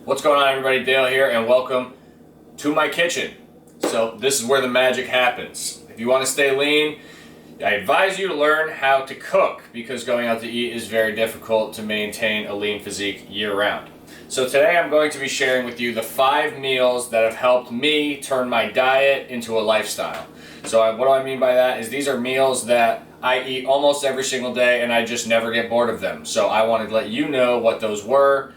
What's going on, everybody? Dale here, and welcome to my kitchen. So this is where the magic happens. If you want to stay lean, I advise you to learn how to cook, because going out to eat is very difficult to maintain a lean physique year-round. So today I'm going to be sharing with you the 5 meals that have helped me turn my diet into a lifestyle. So what do I mean by that is these are meals that I eat almost every single day and I just never get bored of them. So I wanted to let you know what those were.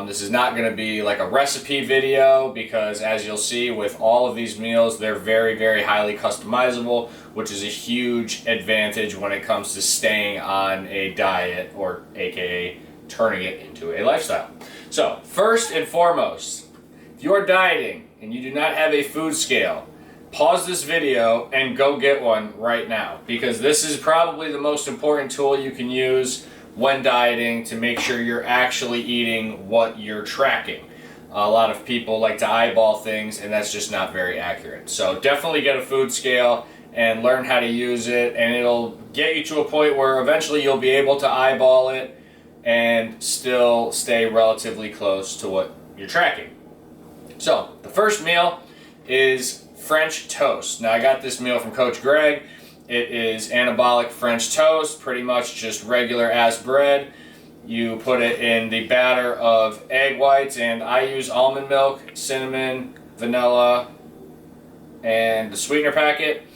This is not going to be like a recipe video, because as you'll see with all of these meals, they're very, very highly customizable, which is a huge advantage when it comes to staying on a diet, or aka turning it into a lifestyle. So first and foremost, if you are dieting and you do not have a food scale, pause this video and go get one right now, because this is probably the most important tool you can use when dieting to make sure you're actually eating what you're tracking. A lot of people like to eyeball things, and that's just not very accurate. So definitely get a food scale and learn how to use it, and it'll get you to a point where eventually you'll be able to eyeball it and still stay relatively close to what you're tracking. So the first meal is French toast. Now I got this meal from Coach Greg. It is anabolic French toast, pretty much just regular ass bread. You put it in the batter of egg whites, and I use almond milk, cinnamon, vanilla, and the sweetener packet,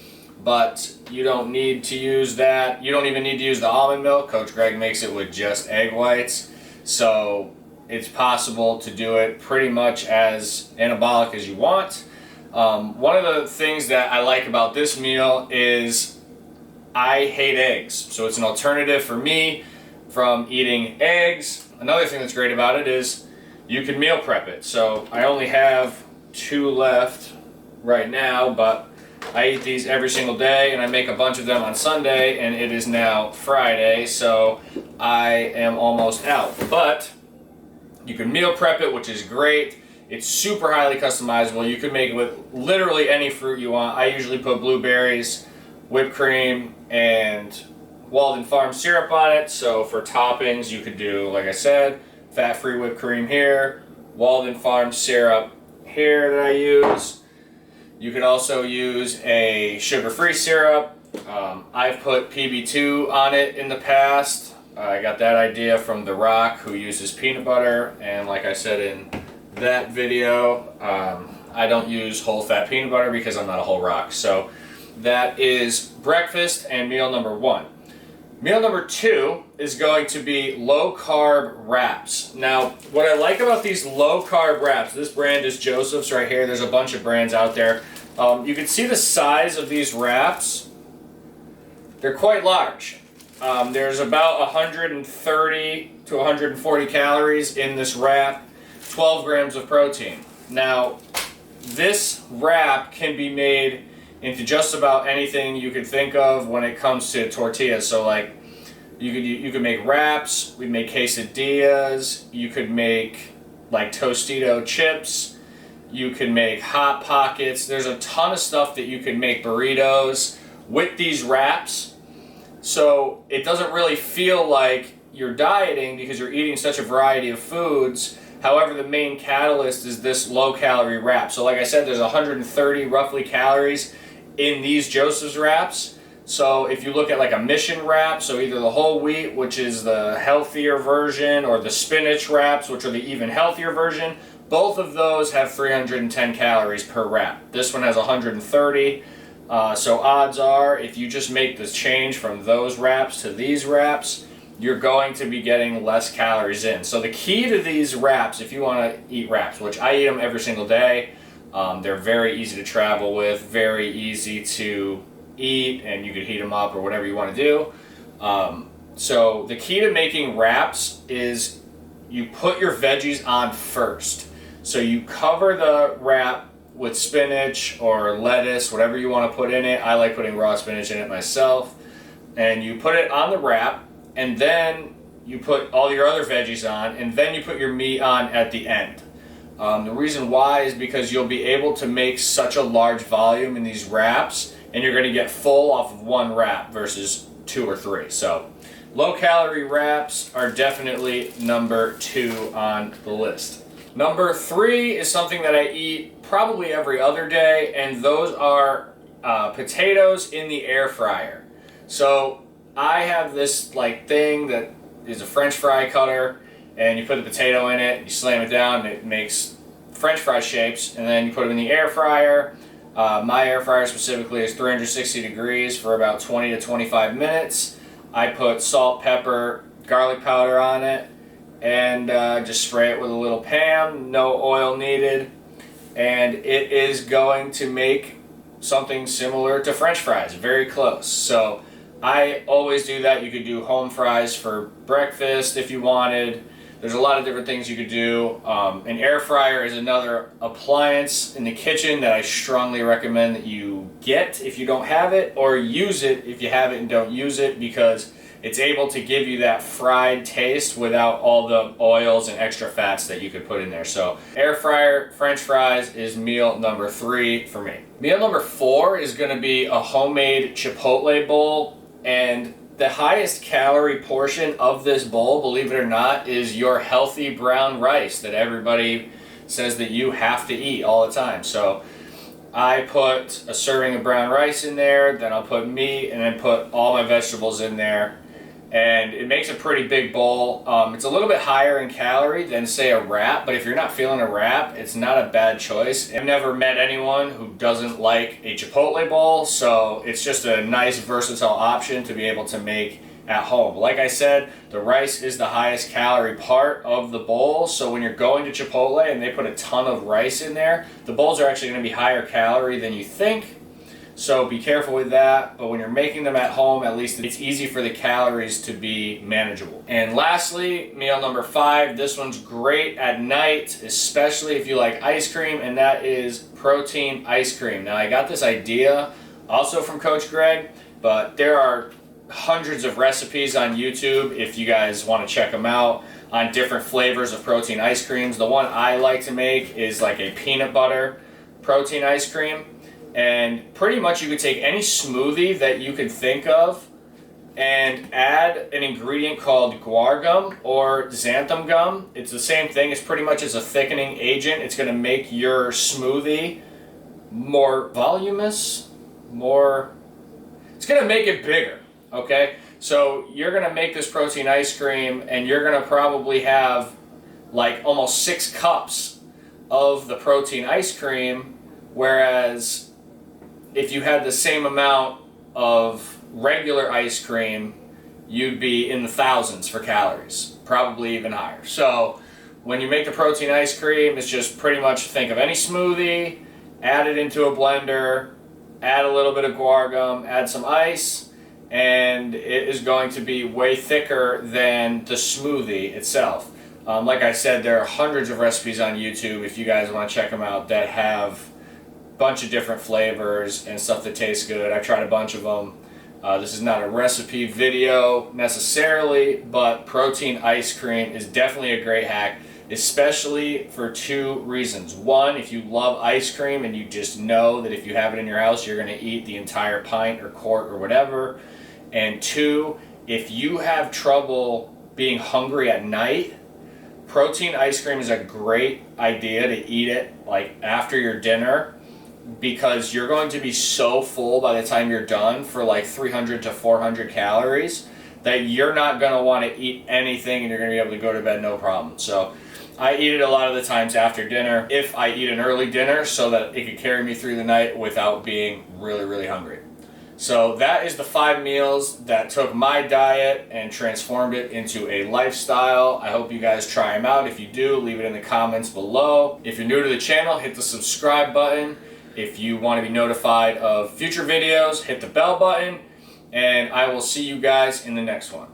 but you don't need to use that. You don't even need to use the almond milk. Coach Greg makes it with just egg whites, so it's possible to do it pretty much as anabolic as you want. One of the things that I like about this meal is I hate eggs, so it's an alternative for me from eating eggs. Another thing that's great about it is you can meal prep it. So I only have 2 left right now, but I eat these every single day, and I make a bunch of them on Sunday, and it is now Friday, so I am almost out. But you can meal prep it, which is great. It's super highly customizable. You can make it with literally any fruit you want. I usually put blueberries, whipped cream, and Walden Farm syrup on it. So for toppings, you could do, like I said, fat-free whipped cream here, Walden Farm syrup here that I use. You could also use a sugar-free syrup. I've put PB2 on it in the past. I got that idea from The Rock, who uses peanut butter, and like I said in that video, I don't use whole fat peanut butter because I'm not a whole rock. So that is breakfast and meal number 1. Meal number 2 is going to be low carb wraps. Now, what I like about these low carb wraps, this brand is Joseph's right here. There's a bunch of brands out there. You can see the size of these wraps. They're quite large. There's about 130 to 140 calories in this wrap. 12 grams of protein. Now, this wrap can be made into just about anything you could think of when it comes to tortillas. So like, you could make wraps, we make quesadillas, you could make like Tostito chips, you could make Hot Pockets. There's a ton of stuff that you can make, burritos, with these wraps. So it doesn't really feel like you're dieting because you're eating such a variety of foods. However, the main catalyst is this low-calorie wrap. So like I said, there's 130 roughly calories in these Joseph's wraps. So if you look at like a Mission wrap, so either the whole wheat, which is the healthier version, or the spinach wraps, which are the even healthier version, both of those have 310 calories per wrap. This one has 130. So odds are, if you just make the change from those wraps to these wraps, you're going to be getting less calories in. So the key to these wraps, if you want to eat wraps, which I eat them every single day, they're very easy to travel with, very easy to eat, and you can heat them up or whatever you want to do. So the key to making wraps is you put your veggies on first. So you cover the wrap with spinach or lettuce, whatever you want to put in it. I like putting raw spinach in it myself. And you put it on the wrap, and then you put all your other veggies on, and then you put your meat on at the end. The reason why is because you'll be able to make such a large volume in these wraps, and you're going to get full off of one wrap versus 2 or 3. So low calorie wraps are definitely number 2 on the list. Number 3 is something that I eat probably every other day, and those are potatoes in the air fryer. So I have this like thing that is a French fry cutter, and you put the potato in it, you slam it down, and it makes French fry shapes, and then you put them in the air fryer. My air fryer specifically is 360 degrees for about 20 to 25 minutes. I put salt, pepper, garlic powder on it, and just spray it with a little pan, no oil needed, and it is going to make something similar to French fries, very close. So I always do that. You could do home fries for breakfast if you wanted. There's a lot of different things you could do. An air fryer is another appliance in the kitchen that I strongly recommend that you get if you don't have it, or use it if you have it and don't use it, because it's able to give you that fried taste without all the oils and extra fats that you could put in there. So air fryer French fries is meal number 3 for me. Meal number 4 is going to be a homemade Chipotle bowl, and the highest calorie portion of this bowl, believe it or not, is your healthy brown rice that everybody says that you have to eat all the time. So I put a serving of brown rice in there, then I'll put meat, and then put all my vegetables in there. And it makes a pretty big bowl. It's a little bit higher in calorie than, say, a wrap, but if you're not feeling a wrap, it's not a bad choice. I've never met anyone who doesn't like a Chipotle bowl, so it's just a nice, versatile option to be able to make at home. Like I said, the rice is the highest calorie part of the bowl, so when you're going to Chipotle and they put a ton of rice in there, the bowls are actually going to be higher calorie than you think. So be careful with that, but when you're making them at home, at least it's easy for the calories to be manageable. And lastly, meal number 5, this one's great at night, especially if you like ice cream, and that is protein ice cream. Now I got this idea also from Coach Greg, but there are hundreds of recipes on YouTube if you guys want to check them out on different flavors of protein ice creams. The one I like to make is like a peanut butter protein ice cream. And pretty much you could take any smoothie that you could think of and add an ingredient called guar gum or xanthan gum. It's the same thing. It's pretty much as a thickening agent. It's going to make your smoothie more voluminous, it's going to make it bigger, okay? So you're going to make this protein ice cream, and you're going to probably have like almost 6 cups of the protein ice cream, whereas if you had the same amount of regular ice cream, you'd be in the thousands for calories, probably even higher. So when you make the protein ice cream, it's just pretty much think of any smoothie, add it into a blender, add a little bit of guar gum, add some ice, and it is going to be way thicker than the smoothie itself. Like I said, there are hundreds of recipes on YouTube if you guys want to check them out that have bunch of different flavors and stuff that tastes good. I've tried a bunch of them. This is not a recipe video necessarily, but protein ice cream is definitely a great hack, especially for 2 reasons. One, if you love ice cream and you just know that if you have it in your house, you're going to eat the entire pint or quart or whatever. And 2, if you have trouble being hungry at night, protein ice cream is a great idea to eat it like after your dinner, because you're going to be so full by the time you're done for like 300 to 400 calories that you're not going to want to eat anything, and you're going to be able to go to bed no problem. So I eat it a lot of the times after dinner, if I eat an early dinner, so that it could carry me through the night without being really, really hungry. So that is the 5 meals that took my diet and transformed it into a lifestyle. I hope you guys try them out. If you do, leave it in the comments below. If you're new to the channel, hit the subscribe button. If you want to be notified of future videos, hit the bell button, and I will see you guys in the next one.